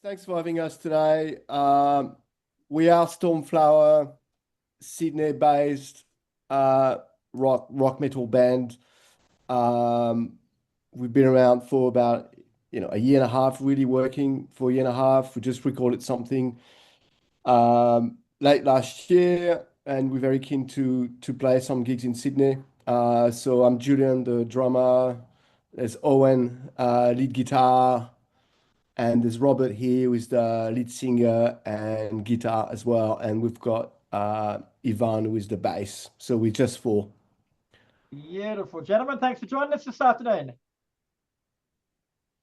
Thanks for having us today. We are Stormflower, Sydney-based rock metal band. Um, we've been around for about a year and a half, really working for a year and a half. We just recorded something late last year, and we're very keen to play some gigs in Sydney. So I'm Julian, the drummer. There's Owen, lead guitar. And there's Robert here, who is the lead singer and guitar as well. And we've got Ivan, who is the bass. So we're just four. Beautiful. Gentlemen, thanks for joining us this afternoon.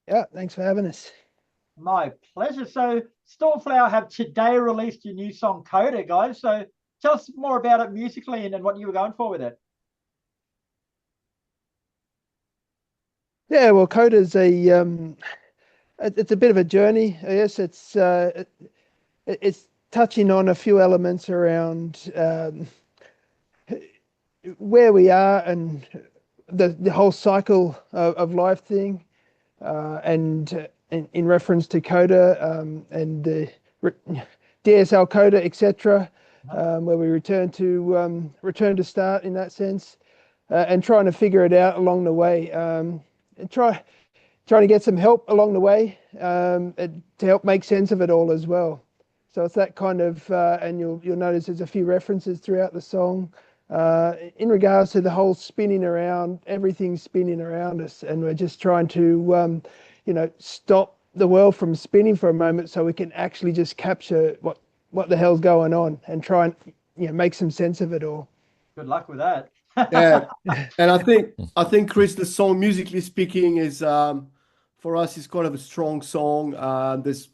Yeah, thanks for having us. My pleasure. So Stormflower have today released your new song, Coda, guys. So tell us more about it musically and what you were going for with it. Yeah, well, Coda's it's a bit of a journey. I guess it's touching on a few elements around where we are and the whole cycle of life thing, and in reference to Coda and the DSL Coda, etc., where we return to start in that sense, and trying to figure it out along the way, and trying to get some help along the way, to help make sense of it all as well. So it's that kind of, and you'll notice there's a few references throughout the song in regards to the whole spinning around, everything spinning around us, and we're just trying to, stop the world from spinning for a moment so we can actually just capture what the hell's going on and try and make some sense of it all. Good luck with that. Yeah, and I think Chris, the song musically speaking is for us is kind of a strong song. There's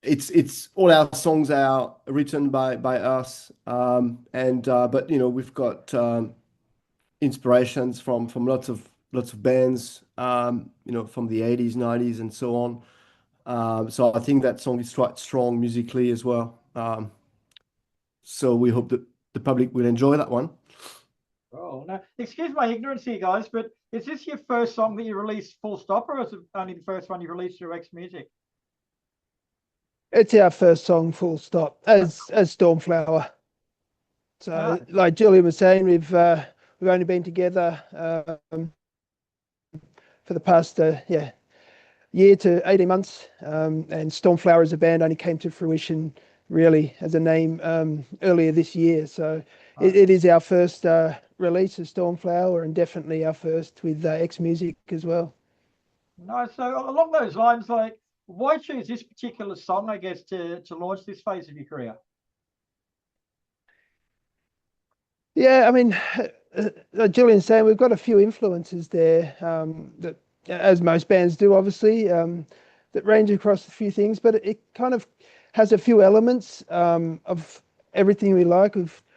it's all our songs are written by us, and but we've got inspirations from lots of bands, from the 80s, 90s, and so on. So I think that song is quite strong musically as well. So we hope that the public will enjoy that one. Oh, no, excuse my ignorance here, guys, but is this your first song that you released full stop, or is it only the first one you released through X Music? It's our first song, full stop, as Stormflower. So, like Julian was saying, we've only been together for the past year to 18 months, and Stormflower as a band only came to fruition really as a name earlier this year. So it is our first release of Stormflower, and definitely our first with X Music as well. Nice. So along those lines, like, why choose this particular song, I guess, to launch this phase of your career? Yeah, I mean, Julian's saying we've got a few influences there, that, as most bands do, obviously, that range across a few things, but it kind of has a few elements of everything we like.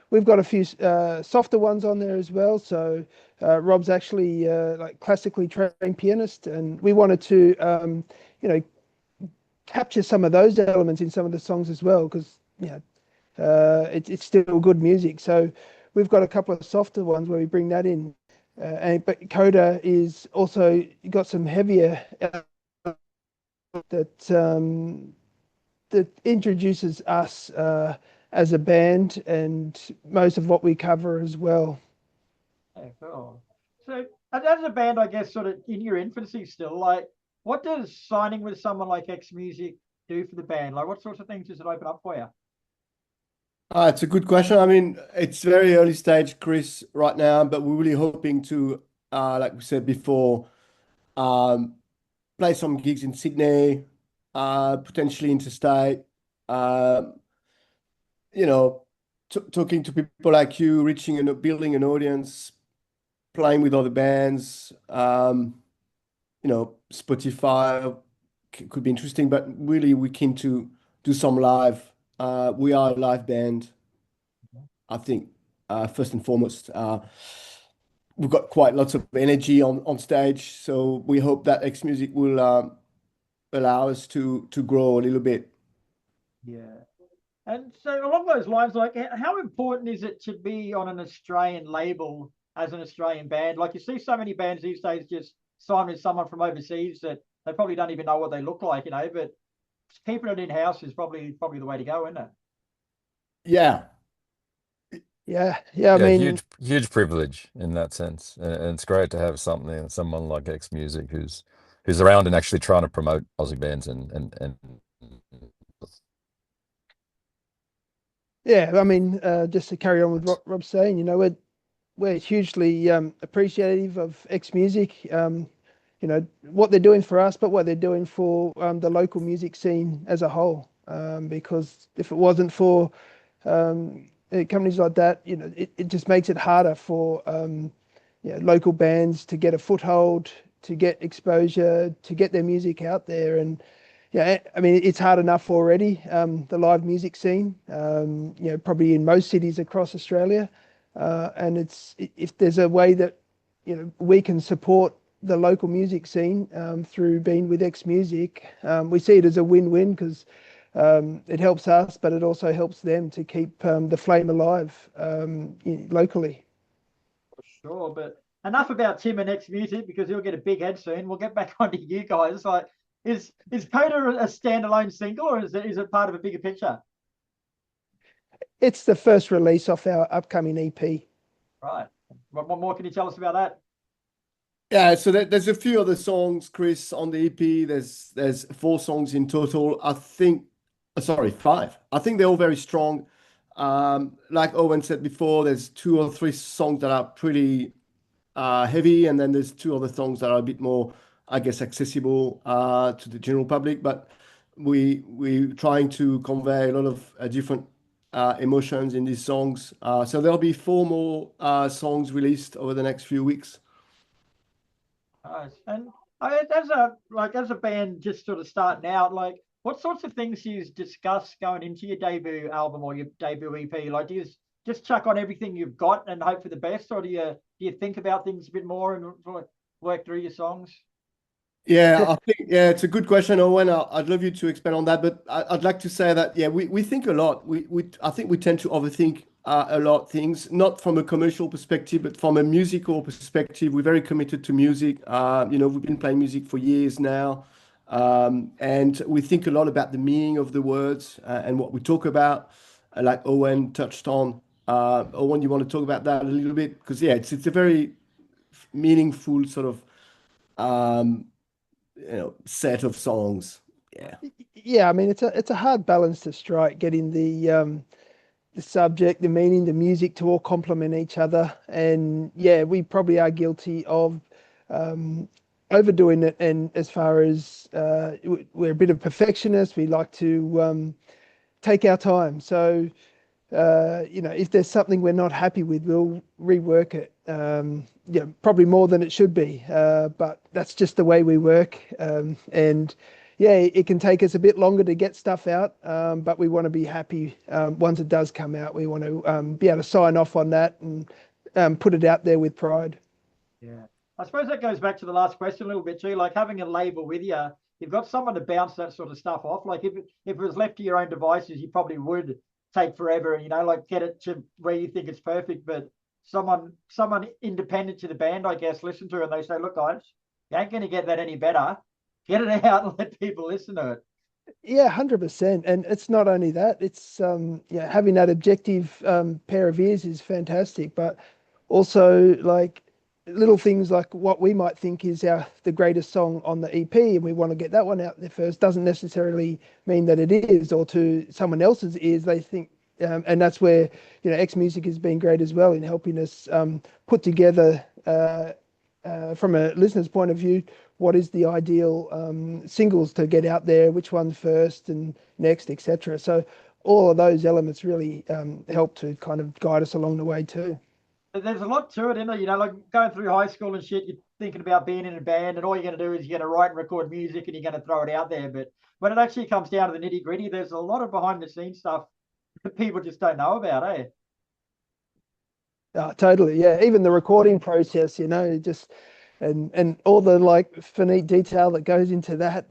We've got a few softer ones on there as well. So Rob's actually like classically trained pianist, and we wanted to capture some of those elements in some of the songs as well, because it's still good music. So we've got a couple of softer ones where we bring that in, but Coda is also got some heavier that introduces us as a band and most of what we cover as well. Yeah, cool. So as a band, I guess, sort of in your infancy still, like, what does signing with someone like X Music do for the band? Like, what sorts of things does it open up for you? It's a good question. I mean, it's very early stage, Chris, right now, but we're really hoping to, like we said before, um, play some gigs in Sydney, potentially interstate. Um, talking to people like you, reaching and building an audience, playing with other bands. Spotify could be interesting, but really we're keen to do some live. We are a live band, I think, first and foremost. We've got quite lots of energy on stage, so we hope that X Music will allow us to grow a little bit. Yeah. And so along those lines, like, how important is it to be on an Australian label as an Australian band? Like, you see so many bands these days just sign with someone from overseas that they probably don't even know what they look like, but keeping it in house is probably the way to go, isn't it? Yeah. Yeah. I Yeah, mean, huge privilege in that sense, and it's great to have someone like X Music who's around and actually trying to promote Aussie bands and yeah, I mean, just to carry on with what Rob's saying, we're hugely appreciative of X Music. What they're doing for us, but what they're doing for the local music scene as a whole. Because if it wasn't for companies like that, it just makes it harder for local bands to get a foothold, to get exposure, to get their music out there. And yeah, I mean, it's hard enough already, the live music scene, probably in most cities across Australia. And if there's a way that, we can support the local music scene through being with X Music, we see it as a win-win because it helps us, but it also helps them to keep the flame alive locally. For sure. But enough about Tim and X Music because he'll get a big head soon. We'll get back onto you guys. Like, is Coda a standalone single, or is it part of a bigger picture? It's the first release off our upcoming EP. Right. What more can you tell us about that? Yeah, so there's a few other songs, Chris, on the EP. There's 4 songs in total. I think, sorry, 5. I think they're all very strong. Like Owen said before, there's 2 or 3 songs that are pretty heavy, and then there's 2 other songs that are a bit more, I guess, accessible to the general public. But we're trying to convey a lot of different emotions in these songs. So there'll be 4 more songs released over the next few weeks. Nice. And as a band just sort of starting out, like what sorts of things do you discuss going into your debut album or your debut EP? Like, do you just chuck on everything you've got and hope for the best, or do you think about things a bit more and work through your songs? Yeah, I think it's a good question, Owen. I'd love you to expand on that, but I'd like to say that we think a lot. I think we tend to overthink a lot things, not from a commercial perspective, but from a musical perspective. We're very committed to music. We've been playing music for years now, and we think a lot about the meaning of the words and what we talk about. Like Owen touched on. Owen, you want to talk about that a little bit? Because it's a very meaningful sort of. Set of songs. Yeah. Yeah, I mean, it's a hard balance to strike, getting the subject, the meaning, the music to all complement each other. And yeah, we probably are guilty of overdoing it. And as far as we're a bit of perfectionists, we like to take our time. So if there's something we're not happy with, we'll rework it. Probably more than it should be, but that's just the way we work. And yeah, it can take us a bit longer to get stuff out, but we want to be happy once it does come out. We want to be able to sign off on that and put it out there with pride. Yeah. I suppose that goes back to the last question a little bit too, like having a label with you, you've got someone to bounce that sort of stuff off. Like if it was left to your own devices, you probably would take forever and, like get it to where you think it's perfect. But someone independent to the band, I guess, listen to it and they say, look, guys, you ain't going to get that any better. Get it out and let people listen to it. Yeah, 100%. And it's not only that, it's having that objective pair of ears is fantastic, but also like little things like what we might think is the greatest song on the EP, and we want to get that one out there first, doesn't necessarily mean that it is, or to someone else's ears they think. And that's where X Music has been great as well in helping us put together from a listener's point of view, what is the ideal singles to get out there, which one's first and next, etc. So all of those elements really help to kind of guide us along the way too. There's a lot to it, isn't there? Like going through high school and shit, you're thinking about being in a band, and all you're going to do is you're going to write and record music and you're going to throw it out there. But when it actually comes down to the nitty gritty, there's a lot of behind the scenes stuff that people just don't know about, eh? Totally, yeah. Even the recording process, just and all the like finite detail that goes into that,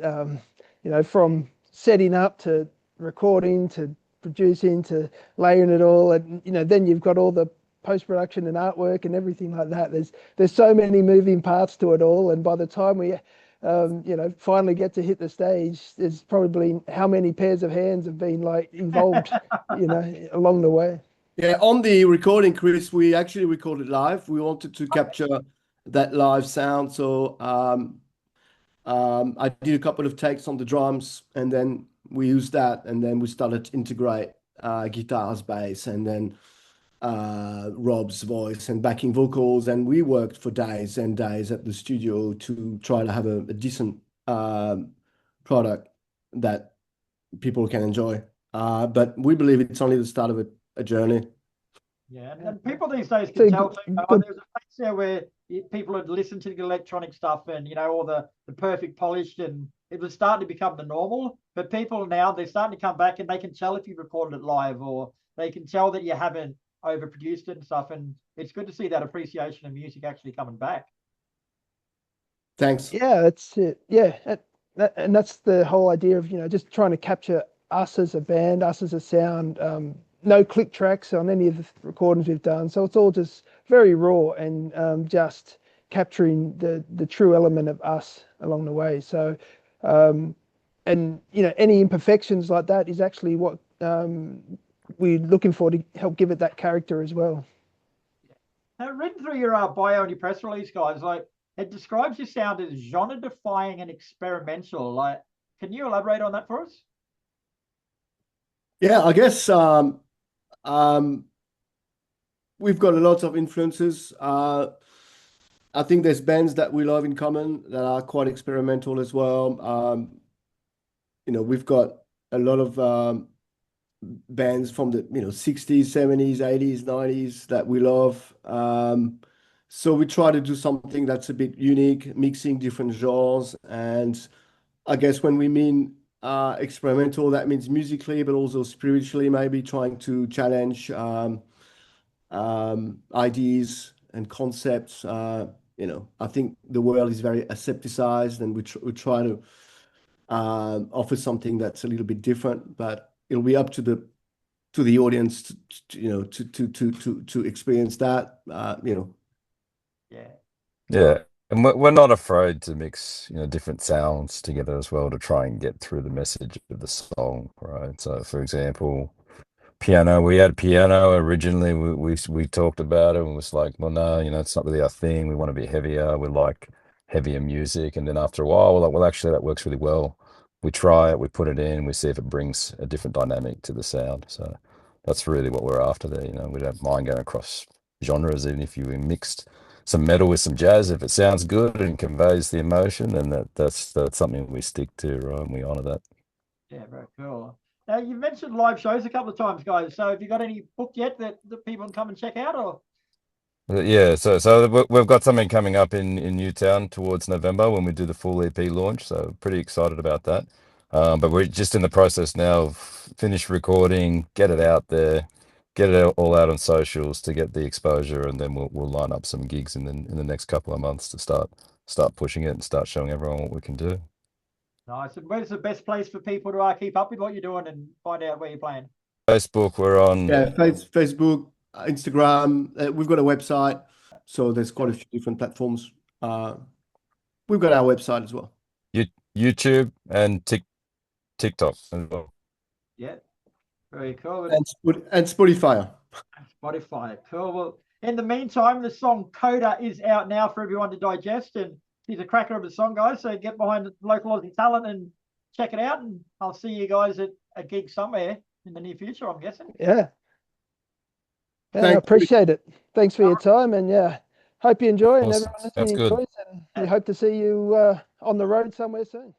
from setting up to recording to producing to layering it all, and then you've got all the post-production and artwork and everything like that. There's so many moving parts to it all, and by the time we finally get to hit the stage, there's probably how many pairs of hands have been like involved, along the way. Yeah, on the recording, Chris, we actually recorded live. We wanted to capture that live sound. So I did a couple of takes on the drums, and then we used that, and then we started to integrate guitars, bass, and then Rob's voice and backing vocals. And we worked for days and days at the studio to try to have a decent product that people can enjoy. But we believe it's only the start of a journey. Yeah, and people these days So can tell too. good. There's a phase there where people had listened to the electronic stuff and all the perfect polished, and it was starting to become the normal. But people now, they're starting to come back and they can tell if you recorded it live, or they can tell that you haven't overproduced it and stuff. And it's good to see that appreciation of music actually coming back. Thanks. Yeah, that's it. Yeah, and that's the whole idea of just trying to capture us as a band, us as a sound. No click tracks on any of the recordings we've done, so it's all just very raw and just capturing the true element of us along the way. So, and any imperfections like that is actually what we're looking for to help give it that character as well. Now, reading through your bio and your press release, guys, like it describes your sound as genre-defying and experimental. Like, can you elaborate on that for us? Yeah, I guess we've got a lot of influences. I think there's bands that we love in common that are quite experimental as well. We've got a lot of bands from the 60s, 70s, 80s, 90s that we love. So we try to do something that's a bit unique, mixing different genres. And I guess when we mean experimental, that means musically, but also spiritually, maybe trying to challenge ideas and concepts. I think the world is very asepticized, and we try to offer something that's a little bit different, but it'll be up to the audience to experience that. Yeah. Yeah, and we're not afraid to mix, different sounds together as well to try and get through the message of the song, right? So, for example, piano, we had piano originally. We talked about it and was like, well, no, it's not really our thing. We want to be heavier. We like heavier music. And then after a while, we're like, well, actually, that works really well. We try it, we put it in, we see if it brings a different dynamic to the sound. So that's really what we're after there. We don't mind going across genres, even if you mixed some metal with some jazz. If it sounds good and conveys the emotion, then that's something we stick to, right? And we honor that. Yeah, very cool. Now, you mentioned live shows a couple of times, guys. So have you got any booked yet that people can come and check out? Or Yeah, so we've got something coming up in Newtown towards November when we do the full EP launch. So pretty excited about that. But we're just in the process now of finish recording, get it out there, get it all out on socials to get the exposure, and then we'll line up some gigs in the next couple of months to start pushing it and start showing everyone what we can do. nice. And where's the best place for people to keep up with what you're doing and find out where you're playing? Facebook, we're on. Yeah, Facebook, Instagram. We've got a website, so there's quite a few different platforms. We've got our website as well. YouTube and TikTok as well. Yeah, very cool. And Spotify. Spotify, cool. Well, in the meantime, the song Coda is out now for everyone to digest, and he's a cracker of a song, guys. So get behind local Aussie talent and check it out. And I'll see you guys at a gig somewhere in the near future, I'm guessing. Yeah, I appreciate it. Thanks for your time, and hope you enjoy, and Awesome. everyone That's listening good. enjoys, and we hope to see you on the road somewhere soon.